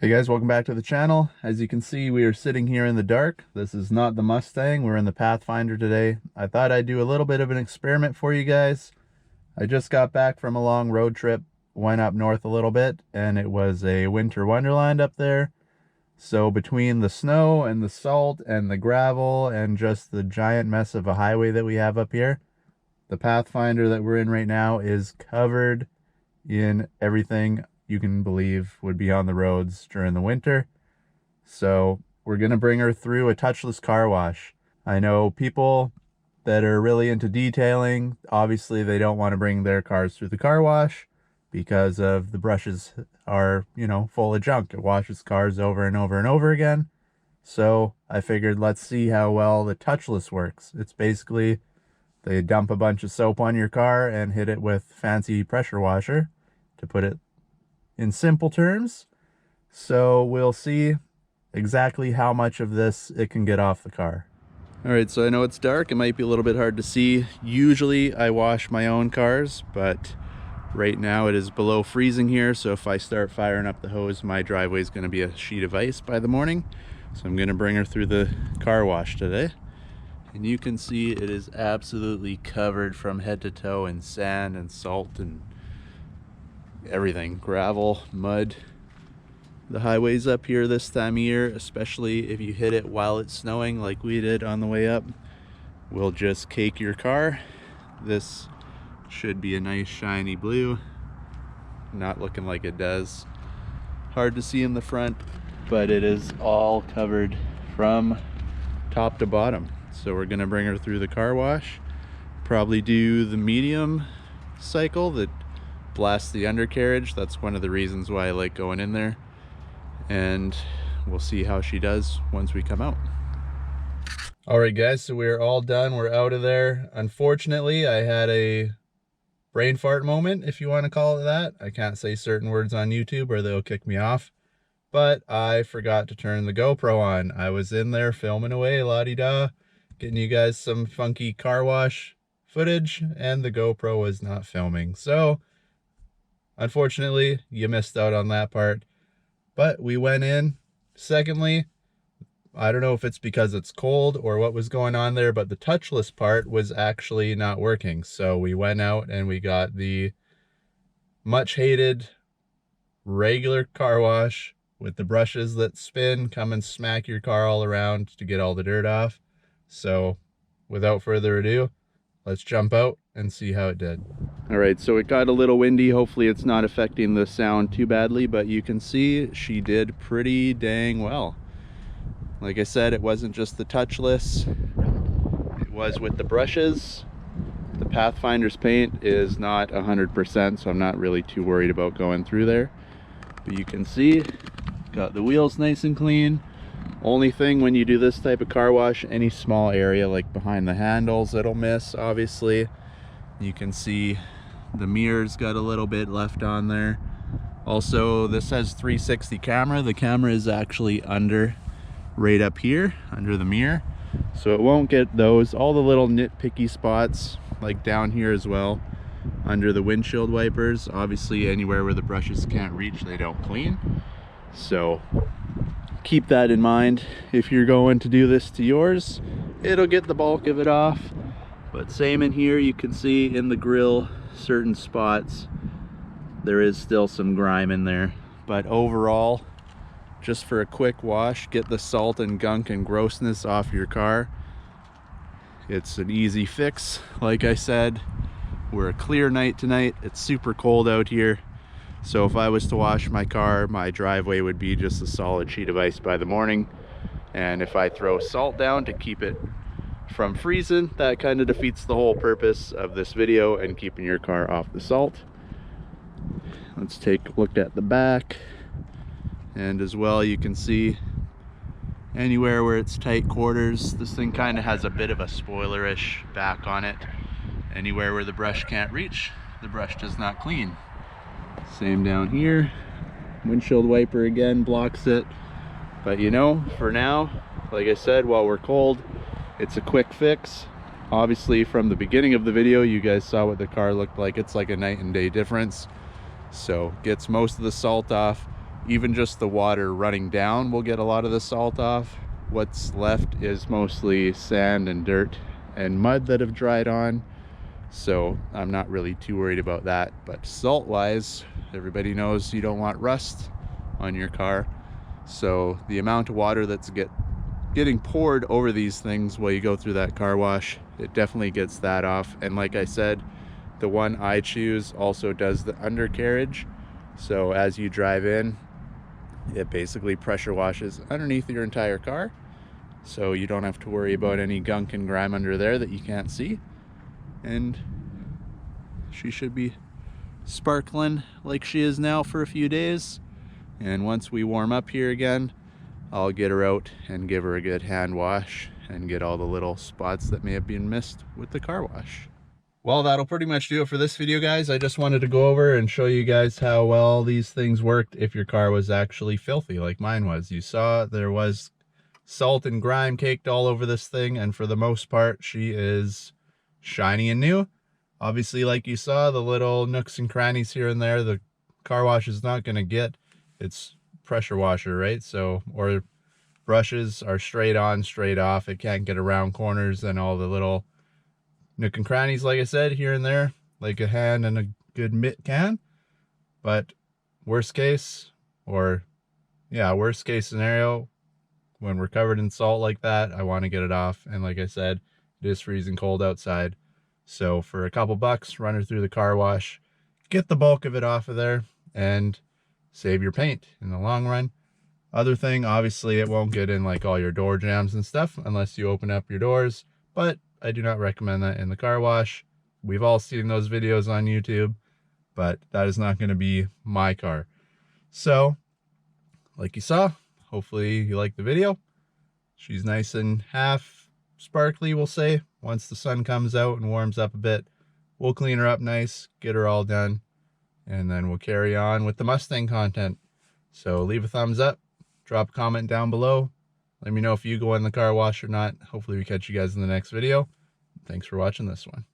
Hey guys, welcome back to the channel. As you can see, we are sitting here in the dark. This is not the Mustang, we're in the Pathfinder today. I thought I'd do a little bit of an experiment for you guys. I just got back from a long road trip, went up north a little bit, and it was a winter wonderland up there. So between the snow and the salt and the gravel and just the giant mess of a highway that we have up here, the Pathfinder that we're in right now is covered in everything you can believe would be on the roads during the winter. So we're gonna bring her through a touchless car wash. I know people that are really into detailing, obviously they don't want to bring their cars through the car wash because of the brushes are, full of junk. It washes cars over and over and over again. So I figured, let's see how well the touchless works. It's basically they dump a bunch of soap on your car and hit it with fancy pressure washer, to put it in simple terms. So we'll see exactly how much of this it can get off the car. All right, so I know it's dark. It might be a little bit hard to see. Usually I wash my own cars, but right now it is below freezing here. So if I start firing up the hose, my driveway is going to be a sheet of ice by the morning. So I'm going to bring her through the car wash today. And you can see it is absolutely covered from head to toe in sand and salt and everything, gravel, mud. The highways up here this time of year, especially if you hit it while it's snowing like we did on the way up, will just cake your car. This should be a nice shiny blue, not looking like it does. Hard to see in the front, but it is all covered from top to bottom. So we're gonna bring her through the car wash, probably do the medium cycle that blast the undercarriage. That's one of the reasons why I like going in there, and we'll see how she does once we come out. All right guys, so we're all done. We're out of there. Unfortunately, I had a brain fart moment, if you want to call it that. I can't say certain words on YouTube or they'll kick me off, but I forgot to turn the GoPro on. I was in there filming away, la-di-da, getting you guys some funky car wash footage, and the GoPro was not filming. So unfortunately, you missed out on that part, but we went in. Secondly, I don't know if it's because it's cold or what was going on there, but the touchless part was actually not working. So we went out and we got the much hated regular car wash with the brushes that spin, come and smack your car all around to get all the dirt off. So without further ado, let's jump out and see how it did. All right, so it got a little windy. Hopefully it's not affecting the sound too badly, but you can see she did pretty dang well. Like I said, it wasn't just the touchless, it was with the brushes. The Pathfinder's paint is not 100%, so I'm not really too worried about going through there. But you can see, got the wheels nice and clean. Only thing when you do this type of car wash, any small area like behind the handles, it'll miss, obviously. You can see the mirrors got a little bit left on there. Also, this has 360 camera. The camera is actually under, right up here, under the mirror. So it won't get those, all the little nitpicky spots, like down here as well, under the windshield wipers. Obviously, anywhere where the brushes can't reach, they don't clean. So keep that in mind if you're going to do this to yours. It'll get the bulk of it off. But same in here, you can see in the grill, certain spots, there is still some grime in there. But overall, just for a quick wash, get the salt and gunk and grossness off your car. It's an easy fix. Like I said, we're a clear night tonight. It's super cold out here. So if I was to wash my car, my driveway would be just a solid sheet of ice by the morning. And if I throw salt down to keep it from freezing, that kind of defeats the whole purpose of this video and keeping your car off the salt. Let's take a look at the back. And as well, you can see anywhere where it's tight quarters, this thing kind of has a bit of a spoilerish back on it. Anywhere where the brush can't reach, the brush does not clean. Same down here. Windshield wiper again blocks it. But for now, like I said, while we're cold, it's a quick fix. Obviously, from the beginning of the video, you guys saw what the car looked like. It's like a night and day difference. So gets most of the salt off. even just the water running down will get a lot of the salt off. What's left is mostly sand and dirt and mud that have dried on, so I'm not really too worried about that. But salt wise, everybody knows you don't want rust on your car, so the amount of water that's getting poured over these things while you go through that car wash, it definitely gets that off. And like I said, the one I choose also does the undercarriage, so as you drive in, it basically pressure washes underneath your entire car, so you don't have to worry about any gunk and grime under there that you can't see. And she should be sparkling like she is now for a few days, and once we warm up here again, I'll get her out and give her a good hand wash and get all the little spots that may have been missed with the car wash. Well, that'll pretty much do it for this video, guys. I just wanted to go over and show you guys how well these things worked if your car was actually filthy like mine was. You saw there was salt and grime caked all over this thing, and for the most part, she is shiny and new. Obviously, like you saw, the little nooks and crannies here and there, the car wash is not going to get. It's pressure washer, right? So, or brushes are straight on, straight off. It can't get around corners and all the little nook and crannies, like I said, here and there, like a hand and a good mitt can. But worst case scenario, when we're covered in salt like that, I want to get it off. And like I said, it is freezing cold outside, so for a couple bucks, run her through the car wash, get the bulk of it off of there, and save your paint in the long run. Other thing, obviously it won't get in like all your door jambs and stuff unless you open up your doors, but I do not recommend that in the car wash. We've all seen those videos on YouTube, but that is not going to be my car. So, like you saw, hopefully you liked the video. She's nice and half sparkly, we'll say. Once the sun comes out and warms up a bit, we'll clean her up nice, get her all done, and then we'll carry on with the Mustang content. So leave a thumbs up, drop a comment down below. Let me know if you go in the car wash or not. Hopefully we catch you guys in the next video. Thanks for watching this one.